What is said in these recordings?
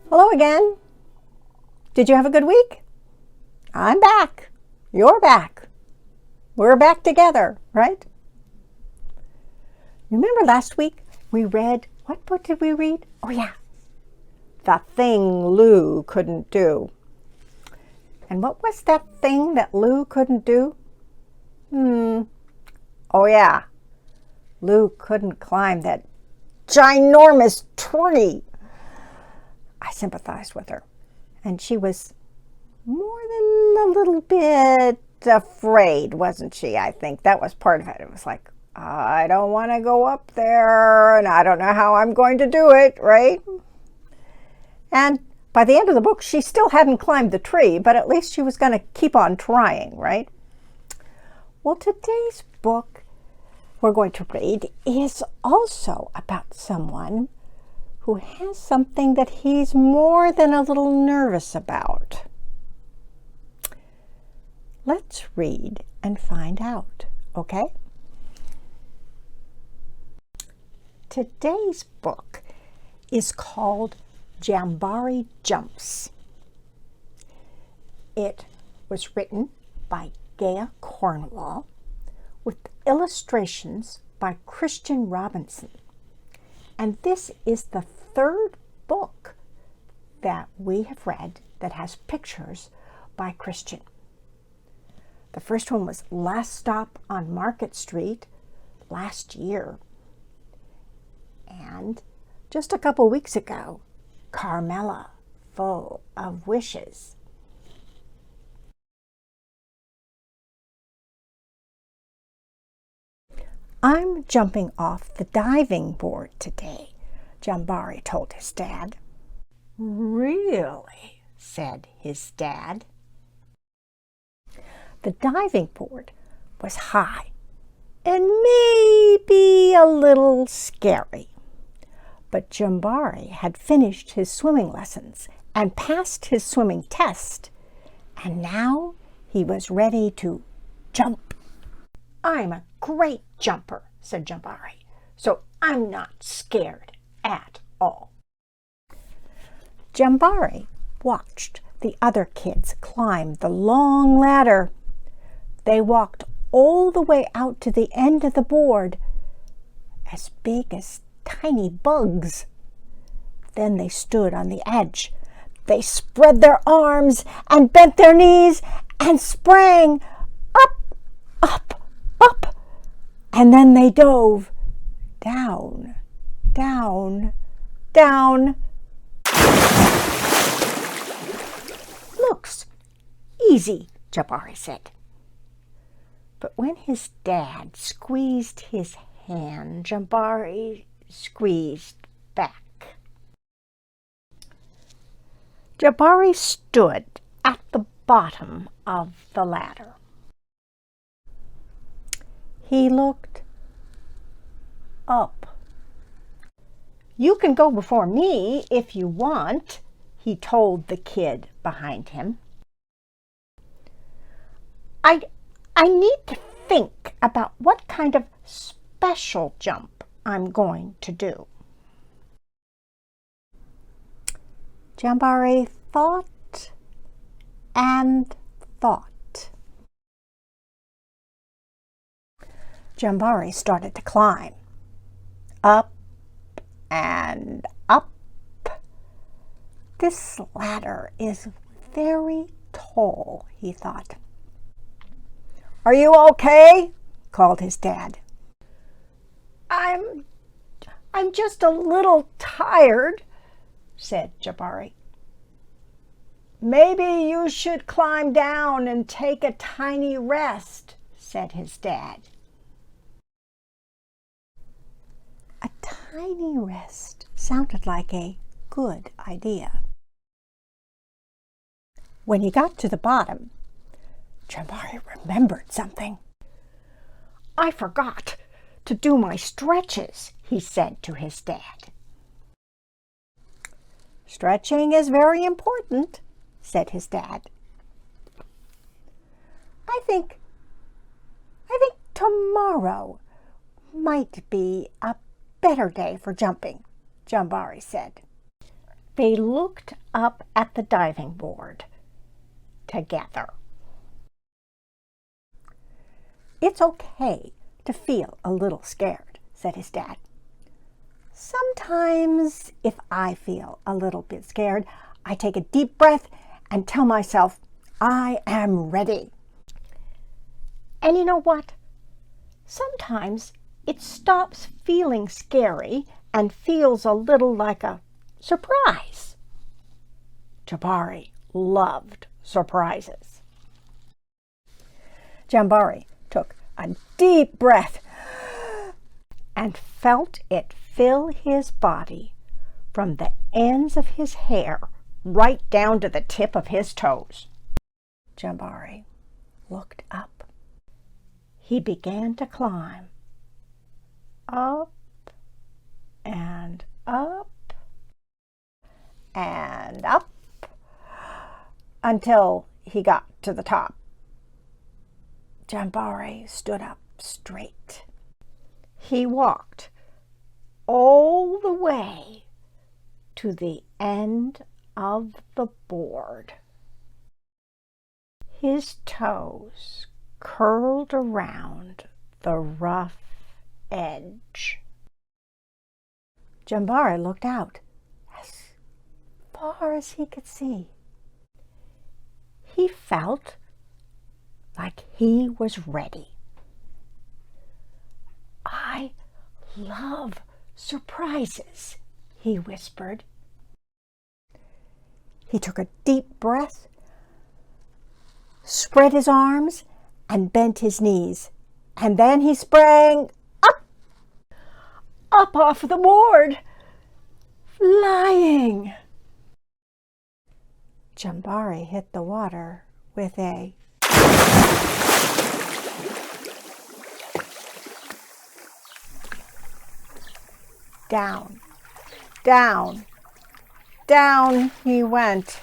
Hello again. Did you have a good week? I'm back. You're back. We're back together, right? Remember last week we read, what book did we read? Oh yeah, The Thing Lou Couldn't Do. And what was that thing that Lou couldn't do? Oh yeah, Lou couldn't climb that ginormous tree. I sympathized with her. And she was more than a little bit afraid, wasn't she? I think that was part of it. It was like, I don't want to go up there, and I don't know how I'm going to do it, right? And by the end of the book, she still hadn't climbed the tree, but at least she was going to keep on trying, right? Well, today's book we're going to read is also about someone who has something that he's more than a little nervous about. Let's read and find out, okay? Today's book is called Jambari Jumps. It was written by Gaia Cornwall with illustrations by Christian Robinson. And this is the third book that we have read that has pictures by Christian. The first one was Last Stop on Market Street last year. And just a couple weeks ago, Carmela, Full of Wishes. I'm jumping off the diving board today, Jambari told his dad. Really? Said his dad. The diving board was high and maybe a little scary. But Jambari had finished his swimming lessons and passed his swimming test, and now he was ready to jump. I'm a great jumper, said Jambari, so I'm not scared at all. Jambari watched the other kids climb the long ladder. They walked all the way out to the end of the board, as big as tiny bugs. Then they stood on the edge. They spread their arms and bent their knees and sprang up, up, up. And then they dove down, down, down. Looks easy, Jambari said. But when his dad squeezed his hand, Jambari squeezed back. Jambari stood at the bottom of the ladder. He looked up. You can go before me if you want, he told the kid behind him. I need to think about what kind of special jump I'm going to do. Jambari thought and thought. Jambari started to climb. Up and up. This ladder is very tall, he thought. Are you okay? Called his dad. I'm just a little tired, said Jambari. Maybe you should climb down and take a tiny rest, said his dad. A tiny rest sounded like a good idea. When he got to the bottom, Jambari remembered something. I forgot to do my stretches, he said to his dad. Stretching is very important, said his dad. I think tomorrow might be a better day for jumping, Jambari said. They looked up at the diving board together. "It's okay to feel a little scared," said his dad. "Sometimes if I feel a little bit scared, I take a deep breath and tell myself, I am ready. And you know what? Sometimes it stops feeling scary and feels a little like a surprise." Jabari loved surprises. Jambari took a deep breath and felt it fill his body from the ends of his hair right down to the tip of his toes. Jambari looked up. He began to climb up and up and up until he got to the top. Jambari stood up straight. He walked all the way to the end of the board. His toes curled around the rough edge. Jambari looked out as far as he could see. He felt like he was ready. "I love surprises," he whispered. He took a deep breath, spread his arms, and bent his knees. And then he sprang up off the board, flying. Jambari hit the water with a down, down, down he went,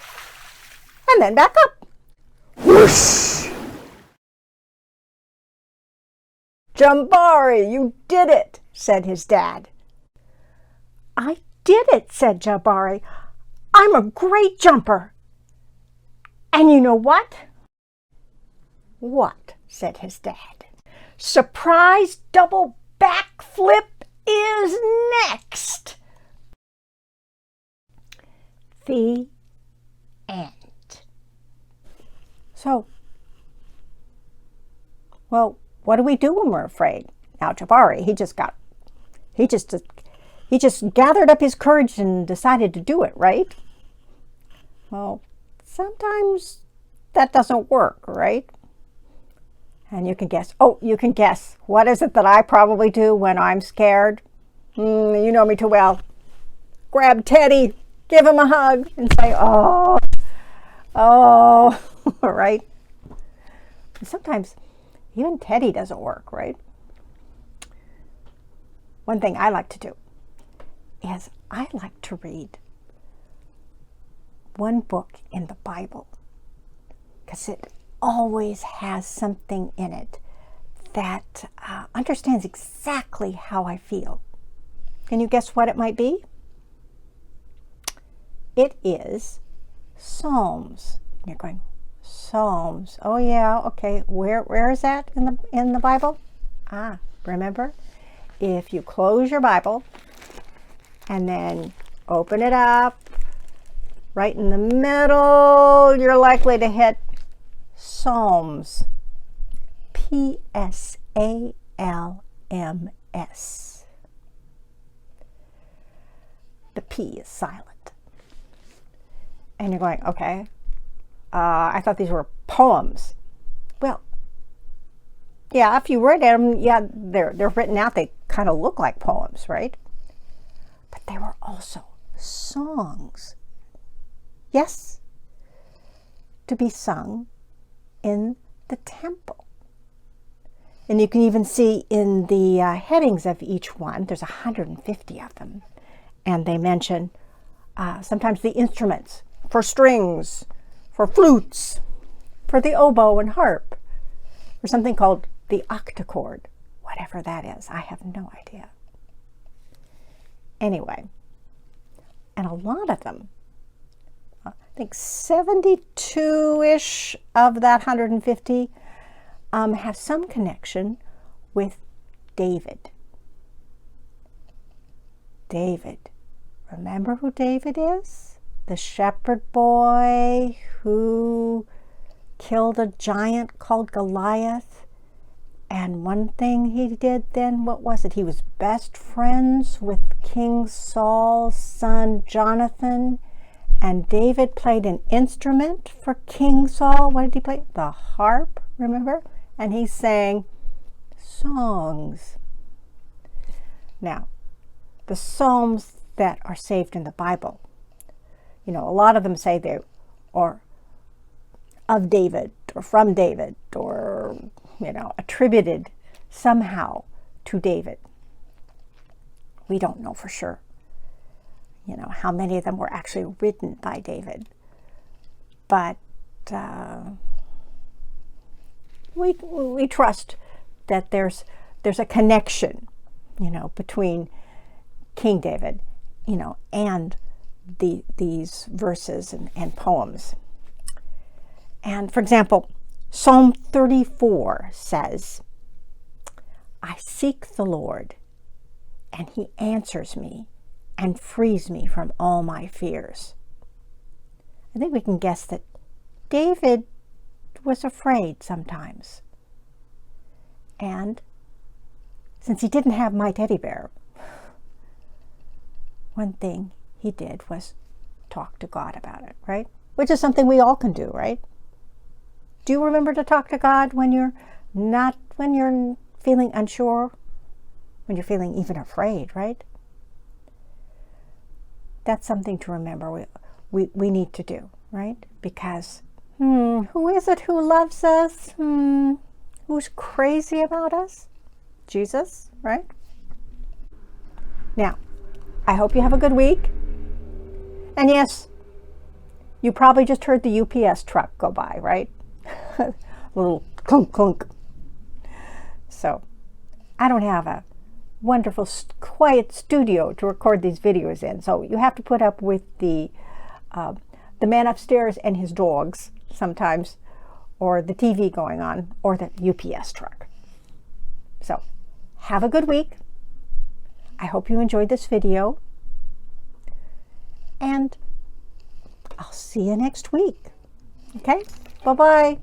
and then back up. Whoosh! "Jambari, you did it," said his dad. "I did it," said Jambari. "I'm a great jumper. And you know what?" "What?" said his dad. "Surprise double backflip is next." The end. So, well, what do we do when we're afraid? Now, Jabari, he just gathered up his courage and decided to do it, right? Well, sometimes that doesn't work, right? And you can guess. Oh, you can guess. What is it that I probably do when I'm scared? You know me too well. Grab Teddy, give him a hug, and say, oh, right? Sometimes even Teddy doesn't work, right? One thing I like to do is I like to read one book in the Bible because it always has something in it that understands exactly how I feel. Can you guess what it might be? It is Psalms. You're going, Psalms. Oh yeah, okay. Where is that in the Bible? Remember? If you close your Bible and then open it up, right in the middle, you're likely to hit Psalms. Psalms. The P is silent. And you're going, okay, I thought these were poems. Well, yeah, if you read them, yeah, they're written out. They kind of look like poems, right? But they were also songs. Yes, to be sung in the temple. And you can even see in the headings of each one, there's 150 of them. And they mention sometimes the instruments for strings, for flutes, for the oboe and harp, or something called the octochord, whatever that is. I have no idea. Anyway, and a lot of them think 72-ish of that 150 have some connection with David. David. Remember who David is? The shepherd boy who killed a giant called Goliath. And one thing he did then, what was it? He was best friends with King Saul's son Jonathan. And David played an instrument for King Saul. What did he play? The harp, remember? And he sang songs. Now, the Psalms that are saved in the Bible, a lot of them say they are of David or from David or, attributed somehow to David. We don't know for sure, how many of them were actually written by David. But we trust that there's a connection, between King David, and these verses and poems. And for example, Psalm 34 says, I seek the Lord, and he answers me and frees me from all my fears. I think we can guess that David was afraid sometimes. And since he didn't have my teddy bear, one thing he did was talk to God about it, right? Which is something we all can do, right? Do you remember to talk to God when you're feeling unsure, when you're feeling even afraid, right? That's something to remember we need to do, right? Because, who is it who loves us? Who's crazy about us? Jesus, right? Now, I hope you have a good week. And yes, you probably just heard the UPS truck go by, right? A little clunk, clunk. So, I don't have a wonderful, quiet studio to record these videos in. So you have to put up with the man upstairs and his dogs sometimes, or the TV going on, or the UPS truck. So, have a good week. I hope you enjoyed this video. And I'll see you next week. Okay? Bye-bye.